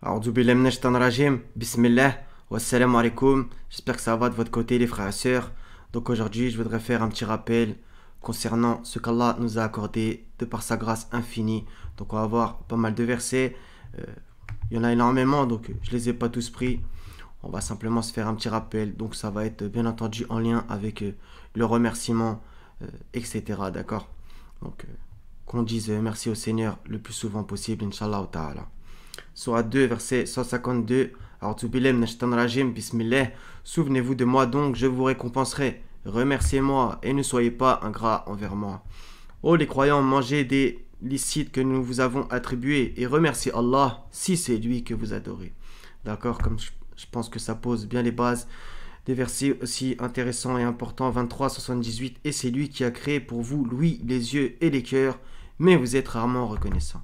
A'udhu billahi minash shaitanir rajim. Bismillah. Wassalamu alaikum. J'espère que ça va de votre côté, les frères et sœurs. Donc aujourd'hui, je voudrais faire un petit rappel concernant ce qu'Allah nous a accordé de par sa grâce infinie. Donc on va voir pas mal de versets. Il y en a énormément, donc je les ai pas tous pris. On va simplement se faire un petit rappel. Donc ça va être bien entendu en lien avec le remerciement, etc. D'accord. Donc qu'on dise merci au Seigneur le plus souvent possible, Inch'Allah ta'ala. Sourate 2, verset 152. Bismillah. Souvenez-vous de moi donc, je vous récompenserai. Remerciez-moi et ne soyez pas ingrats envers moi. Oh les croyants, mangez des licites que nous vous avons attribués et remerciez Allah si c'est lui que vous adorez. D'accord, comme je pense que ça pose bien les bases. Des versets aussi intéressants et importants, 23, 78. Et c'est lui qui a créé pour vous l'ouïe, les yeux et les cœurs, mais vous êtes rarement reconnaissant.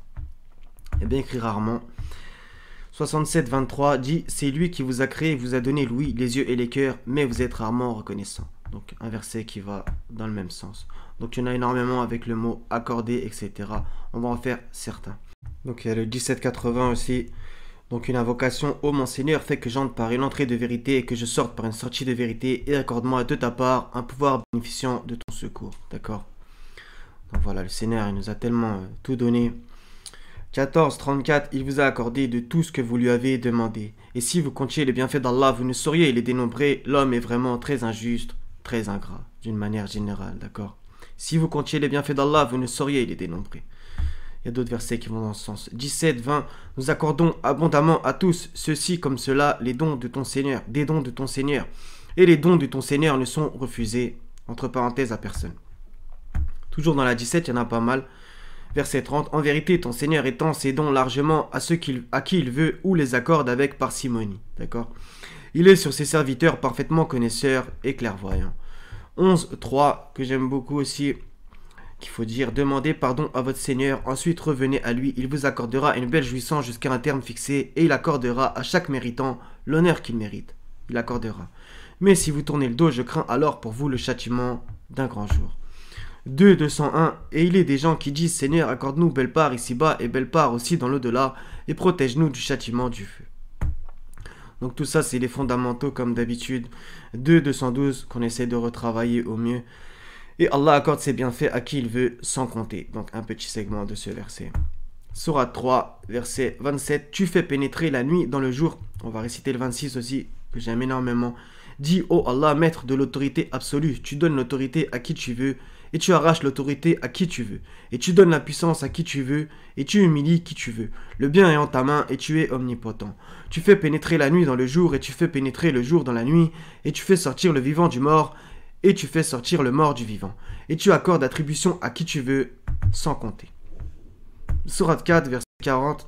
Et bien écrit rarement. 67, 23 dit c'est lui qui vous a créé, vous a donné l'ouïe, les yeux et les cœurs, mais vous êtes rarement reconnaissant. Donc un verset qui va dans le même sens. Donc il y en a énormément avec le mot accordé, etc. On va en faire certains. Donc il y a le 1780 aussi. Donc une invocation, ô mon Seigneur, fais que j'entre par une entrée de vérité et que je sorte par une sortie de vérité et accorde-moi de ta part un pouvoir bénéficiant de ton secours. D'accord. Donc voilà, le Seigneur il nous a tellement tout donné. 14, 34, il vous a accordé de tout ce que vous lui avez demandé. Et si vous comptiez les bienfaits d'Allah, vous ne sauriez les dénombrer. L'homme est vraiment très injuste, très ingrat, d'une manière générale, d'accord. Si vous comptiez les bienfaits d'Allah, vous ne sauriez les dénombrer. Il y a d'autres versets qui vont dans ce sens. 17, 20, nous accordons abondamment à tous, ceci comme cela, les dons de ton Seigneur, des dons de ton Seigneur. Et les dons de ton Seigneur ne sont refusés, entre parenthèses, à personne. Toujours dans la 17, il y en a pas mal. Verset 30, en vérité, ton Seigneur étend ses dons largement à ceux à qui il veut ou les accorde avec parcimonie. D'accord. Il est sur ses serviteurs parfaitement connaisseurs et clairvoyants. 11, 3, que j'aime beaucoup aussi, qu'il faut dire, demandez pardon à votre Seigneur, ensuite revenez à lui, il vous accordera une belle jouissance jusqu'à un terme fixé, et il accordera à chaque méritant l'honneur qu'il mérite. Il accordera. Mais si vous tournez le dos, je crains alors pour vous le châtiment d'un grand jour. 2, 201, et il est des gens qui disent Seigneur, accorde-nous belle part ici-bas et belle part aussi dans l'au-delà, et protège-nous du châtiment du feu. Donc tout ça, c'est les fondamentaux comme d'habitude. 2, 212, qu'on essaie de retravailler au mieux. Et Allah accorde ses bienfaits à qui il veut, sans compter. Donc un petit segment de ce verset. Sourate 3, verset 27, tu fais pénétrer la nuit dans le jour. On va réciter le 26 aussi, que j'aime énormément. Dis, ô Allah, maître de l'autorité absolue, tu donnes l'autorité à qui tu veux, et tu arraches l'autorité à qui tu veux, et tu donnes la puissance à qui tu veux, et tu humilies qui tu veux. Le bien est en ta main, et tu es omnipotent. Tu fais pénétrer la nuit dans le jour, et tu fais pénétrer le jour dans la nuit, et tu fais sortir le vivant du mort, et tu fais sortir le mort du vivant. Et tu accordes attribution à qui tu veux, sans compter. Sourate 4, verset 40.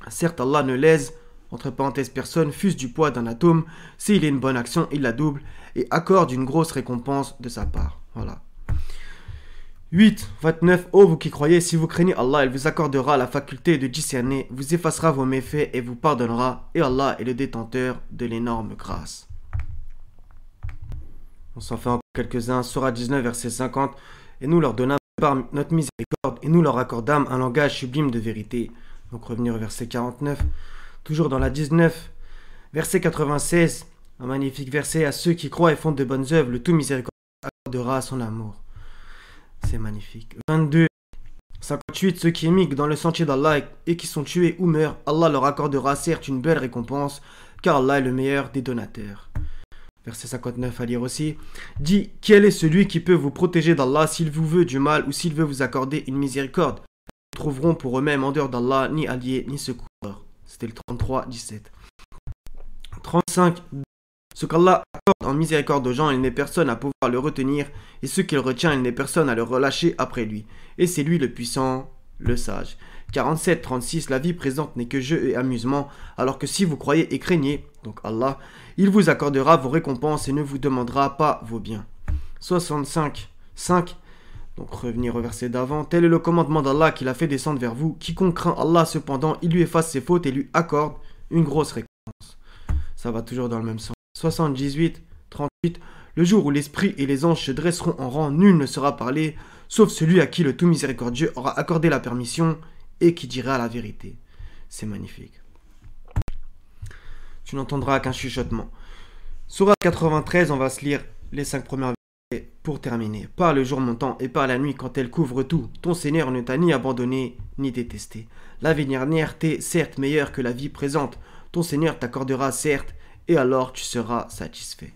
Certes, Allah ne lèse, entre parenthèses personne, fût du poids d'un atome, s'il est une bonne action, il la double, et accorde une grosse récompense de sa part. Voilà. 8, 29. Ô vous qui croyez, si vous craignez Allah, il vous accordera la faculté de discerner, vous effacera vos méfaits et vous pardonnera, et Allah est le détenteur de l'énorme grâce. On s'en fait encore quelques-uns. Sourate 19, verset 50. Et nous leur donnâmes par notre miséricorde, et nous leur accordâmes un langage sublime de vérité. Donc revenir au verset 49. Toujours dans la 19, verset 96. Un magnifique verset. À ceux qui croient et font de bonnes œuvres, le tout miséricorde accordera son amour. C'est magnifique. 22, 58. Ceux qui émigrent dans le sentier d'Allah et qui sont tués ou meurent, Allah leur accordera certes une belle récompense, car Allah est le meilleur des donateurs. Verset 59 à lire aussi. Dis, quel est celui qui peut vous protéger d'Allah s'il vous veut du mal ou s'il veut vous accorder une miséricorde? Ils trouveront pour eux-mêmes en dehors d'Allah ni alliés ni secoureurs. C'était le 33, 17. 35. Ce qu'Allah accorde en miséricorde aux gens, il n'est personne à pouvoir le retenir, et ce qu'il retient, il n'est personne à le relâcher après lui. Et c'est lui le puissant, le sage. 47, 36. La vie présente n'est que jeu et amusement, alors que si vous croyez et craignez, donc Allah, il vous accordera vos récompenses et ne vous demandera pas vos biens. 65, 5. Donc revenir au verset d'avant. Tel est le commandement d'Allah qu'il a fait descendre vers vous. Quiconque craint Allah, cependant, il lui efface ses fautes et lui accorde une grosse récompense. Ça va toujours dans le même sens. 78, 38. Le jour où l'esprit et les anges se dresseront en rang, nul ne sera parlé, sauf celui à qui le tout miséricordieux aura accordé la permission et qui dira la vérité. C'est magnifique. tu n'entendras qu'un chuchotement. Sourate 93, on va se lire les 5 premières versets pour terminer. Par le jour montant et par la nuit quand elle couvre tout, ton Seigneur ne t'a ni abandonné ni détesté. La vie dernière t'est certes meilleure que la vie présente. Ton Seigneur t'accordera certes et alors tu seras satisfait.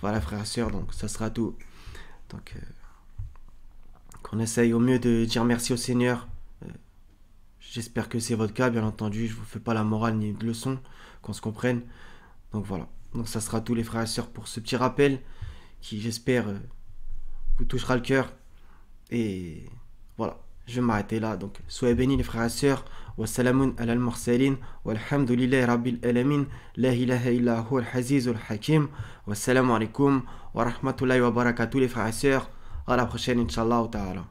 Voilà frères et sœurs, donc ça sera tout. Donc qu'on essaye au mieux de dire merci au Seigneur. J'espère que c'est votre cas, bien entendu. Je vous fais pas la morale ni de leçon, qu'on se comprenne. Donc voilà. Donc ça sera tout les frères et sœurs pour ce petit rappel qui j'espère vous touchera le cœur. Et voilà. Je vais m'arrêter là. Donc soyez bénis les frères et sœurs. Wassalamun ala al-mursalin. Walhamdulillahi rabbil alamin. La ilaha illa huwa al-azizul hakim. Wassalamu alaikum wa rahmatullahi wa barakatuh les frères et sœurs. À la prochaine, Inch'Allah ta'ala.